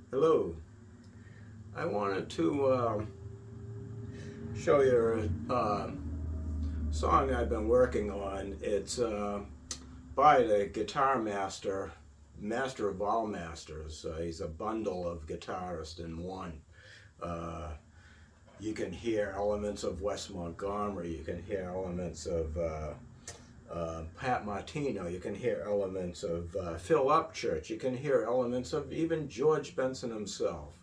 Hello. I wanted to show you a song I've been working on. It's by the guitar master, master of all masters. He's a bundle of guitarists in one. You can hear elements of Wes Montgomery. You can hear elements of Pat Martino. You can hear elements of Phil Upchurch. You can hear elements of even George Benson himself.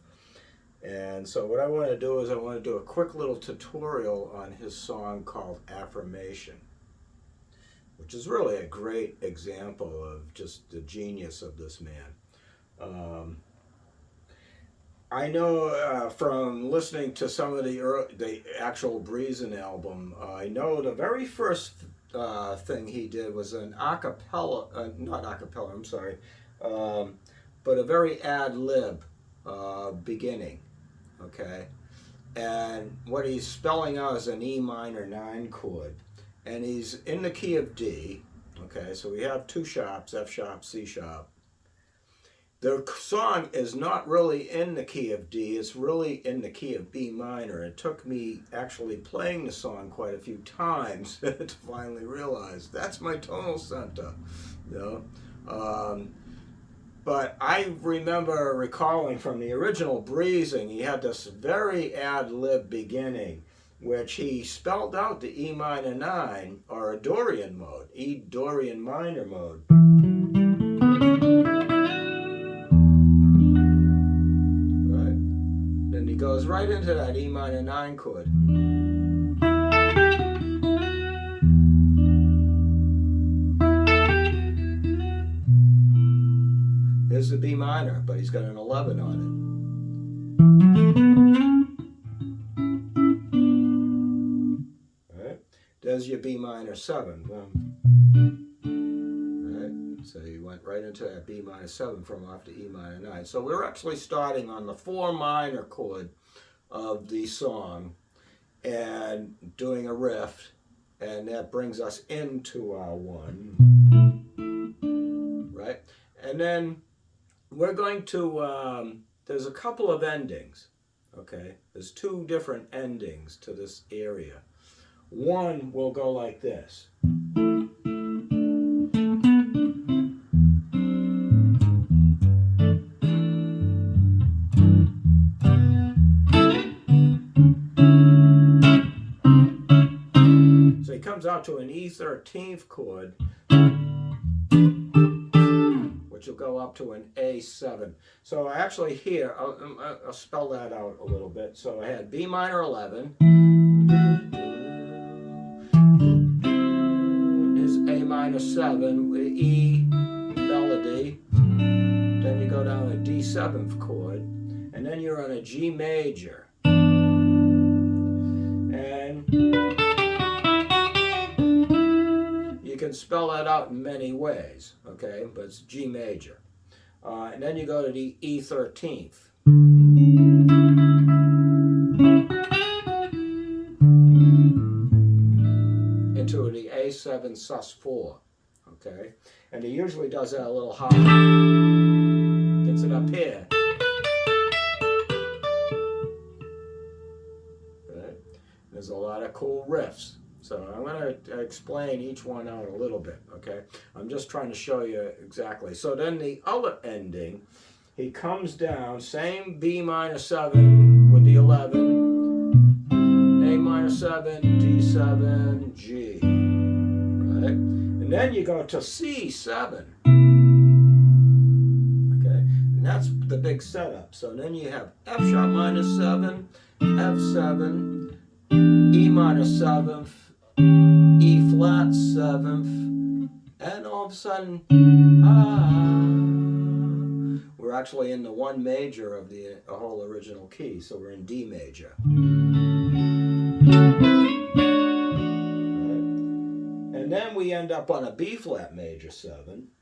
And so what I want to do is I want to do a quick little tutorial on his song called Affirmation, which is really a great example of just the genius of this man. I know from listening to some of the actual Breezin' album, I know the very first thing he did was an a cappella, not a cappella, I'm sorry, but a very ad-lib beginning. Okay, and what he's spelling out is an E minor 9 chord, and he's in the key of D. Okay, so we have two sharps, F sharp, C sharp. The song is not really in the key of D, it's really in the key of B minor. It took me actually playing the song quite a few times to finally realize that's my tonal center, you know. But I remember recalling from the original Breezing, he had this very ad-lib beginning, which he spelled out the E minor 9, or a Dorian mode, E Dorian minor mode. Right? Then he goes right into that E minor 9 chord. Here's the B minor, but he's got an 11 on it. All right. There's your B minor 7. All right. So you went right into that B minor 7 from off to E minor 9. So we're actually starting on the 4 minor chord of the song and doing a riff, and that brings us into our 1. Right? And then we're going to, there's a couple of endings, okay? There's 2 different endings to this area. One will go like this. So he comes out to an E13th chord, which will go up to an A7. So actually here, I'll spell that out a little bit. So I had B minor 11, is A minor 7, E melody, then you go down a D7th chord, and then you're on a G major. And you can spell that out in many ways, okay, but it's G major. And then you go to the E13th. Into the A7 sus4, okay? And he usually does that a little higher. Gets it up here. Right? There's a lot of cool riffs. So I'm going to explain each one out a little bit, okay? I'm just trying to show you exactly. So then the other ending, he comes down, same B minor 7 with the 11, A minor 7, D7, G, right? And then you go to C7, okay? And that's the big setup. So then you have F sharp minor 7, F7, E minor 7th, E flat 7th, and all of a sudden, we're actually in the 1 major of the whole original key, so we're in D major. Right. And then we end up on a B flat major 7.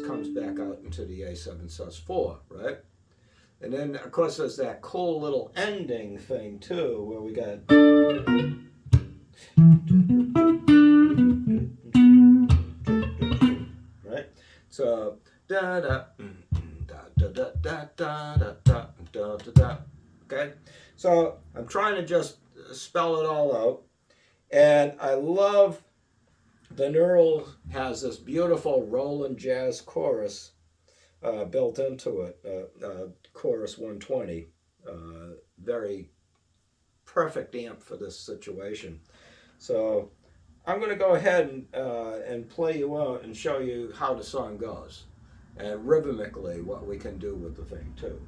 Comes back out into the A7 sus4, right? And then, of course, there's that cool little ending thing, too, where we got... Right? So, da-da, da-da-da-da-da-da-da-da-da. Okay? So, I'm trying to just spell it all out. And I love the Neural has this beautiful Roland jazz chorus built into it, chorus 120. Very perfect amp for this situation. So I'm going to go ahead and play you out and show you how the song goes, and rhythmically what we can do with the thing too.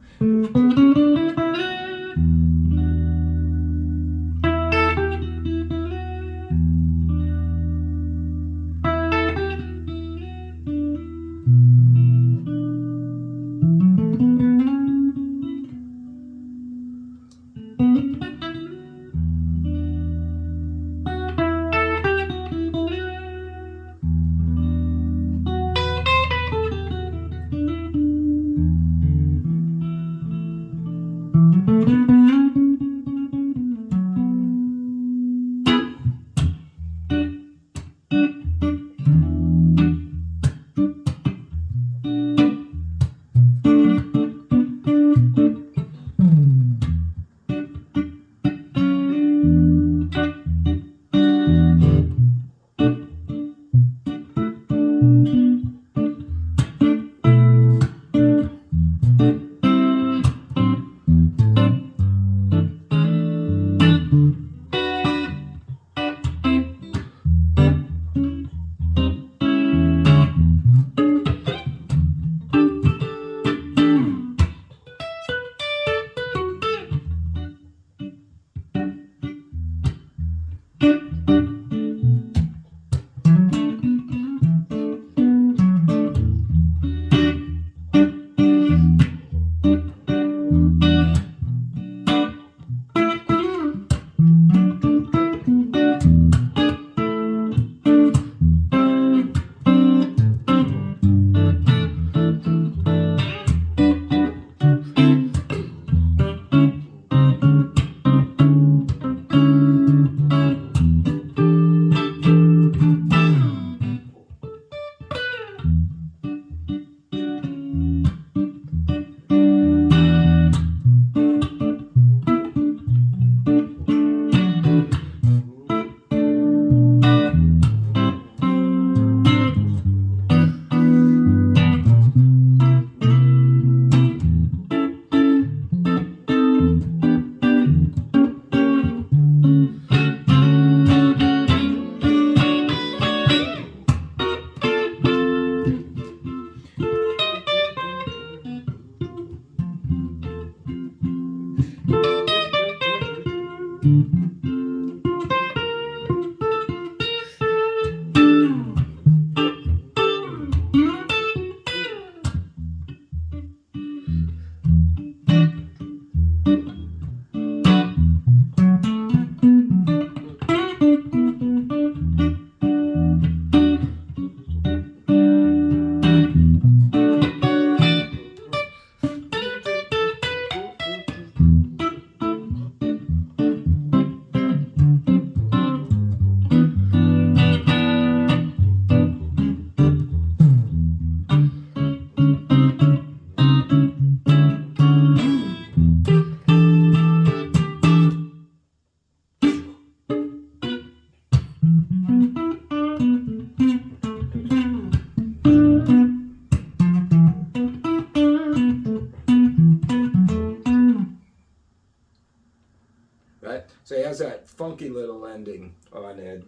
Right? So he has that funky little ending on it.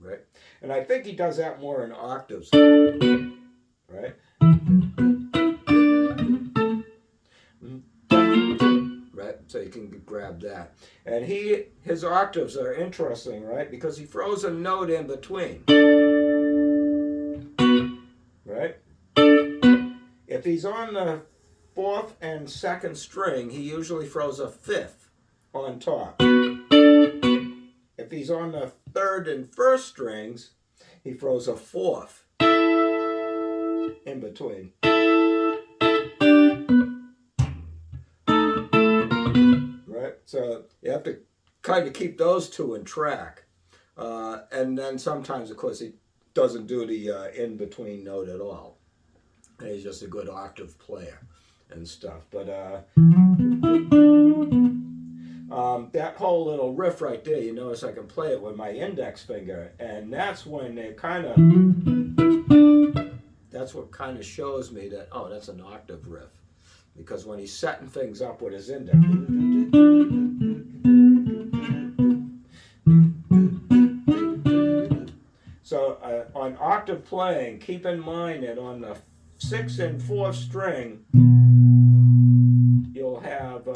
Right? And I think he does that more in octaves. Right? Right? So you can grab that. And his octaves are interesting, right? Because he throws a note in between. Right? If he's on the 4th and 2nd string, he usually throws a 5th on top. If he's on the 3rd and 1st strings, he throws a 4th. in between. Right? So you have to kind of keep those two in track. And then sometimes, of course, he doesn't do the in-between note at all. And he's just a good octave player and stuff. But that whole little riff right there, you notice I can play it with my index finger, and that's when they that's what kind of shows me that, oh, that's an octave riff. Because when he's setting things up with his index, so on octave playing, keep in mind that on the 6th and 4th string, you'll have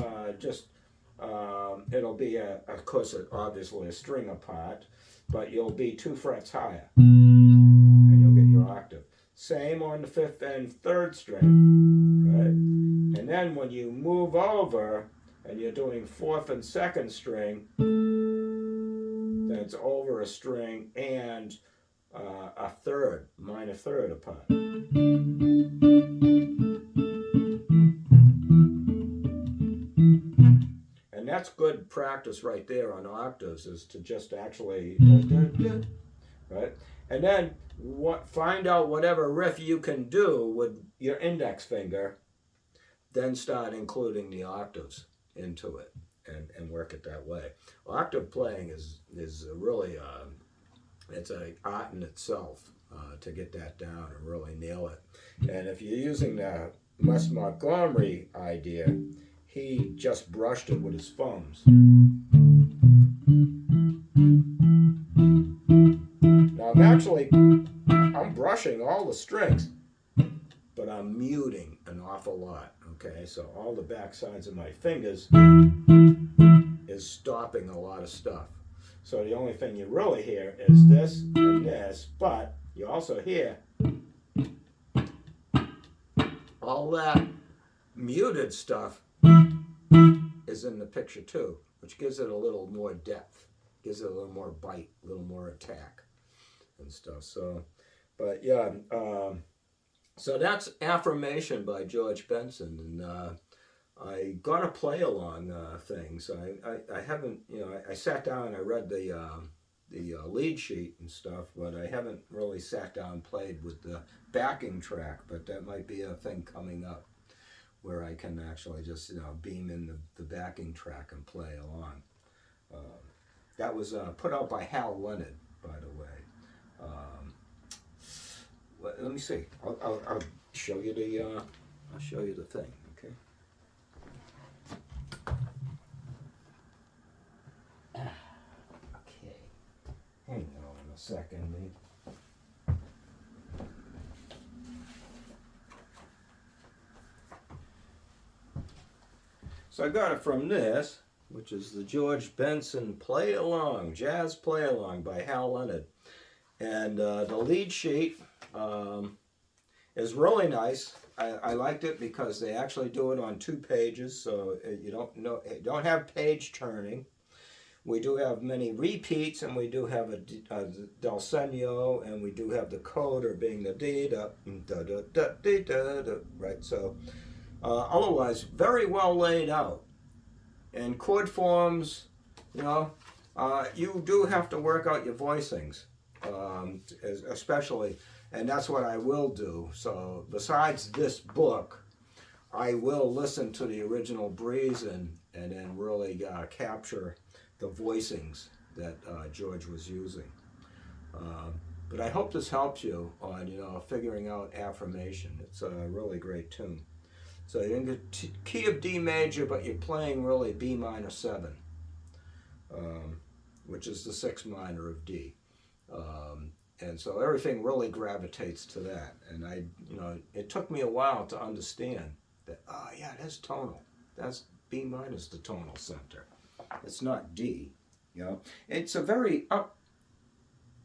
it'll be, of course, obviously a string apart, but you'll be 2 frets higher, and you'll get your octave. Same on the 5th and 3rd string, right? And then when you move over and you're doing 4th and 2nd string, then it's over a string and a third, minor third apart. And that's good practice right there on octaves, is to just actually, right? And then find out whatever riff you can do with your index finger, then start including the octaves into it and work it that way. Octave playing is really, it's an art in itself to get that down and really nail it. And if you're using the Wes Montgomery idea, he just brushed it with his thumbs. Now I'm brushing all the strings, but I'm muting an awful lot, okay? So all the back sides of my fingers is stopping a lot of stuff. So the only thing you really hear is this and this, but you also hear all that muted stuff is in the picture too, which gives it a little more depth, gives it a little more bite, a little more attack and stuff. So, but yeah, so that's Affirmation by George Benson, and I got to play along things. I haven't, I sat down and I read the lead sheet and stuff, but I haven't really sat down and played with the backing track, but that might be a thing coming up where I can actually just, beam in the backing track and play along. That was put out by Hal Leonard, by the way. Let me see. I'll show you the thing. Okay. Okay. Hang on a second, mate. So I got it from this, which is the George Benson Play Along, Jazz Play Along by Hal Leonard. And the lead sheet is really nice. I liked it because they actually do it on 2 pages, so you don't have page turning. We do have many repeats, and we do have a del segno, and we do have the coda being the D da da da da da da, right? So otherwise, very well laid out. And chord forms, you do have to work out your voicings, especially, and that's what I will do. So besides this book, I will listen to the original Breeze and then really capture the voicings that George was using. But I hope this helps you on, figuring out Affirmation. It's a really great tune. So you're in the key of D major, but you're playing really B minor 7, which is the 6th minor of D. And so everything really gravitates to that. And it took me a while to understand that, yeah, that's tonal. That's B minor is the tonal center. It's not D, It's a very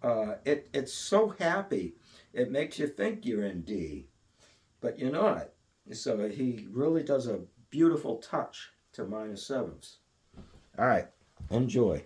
it's so happy. It makes you think you're in D, but you're not. So he really does a beautiful touch to minor 7ths. All right, enjoy.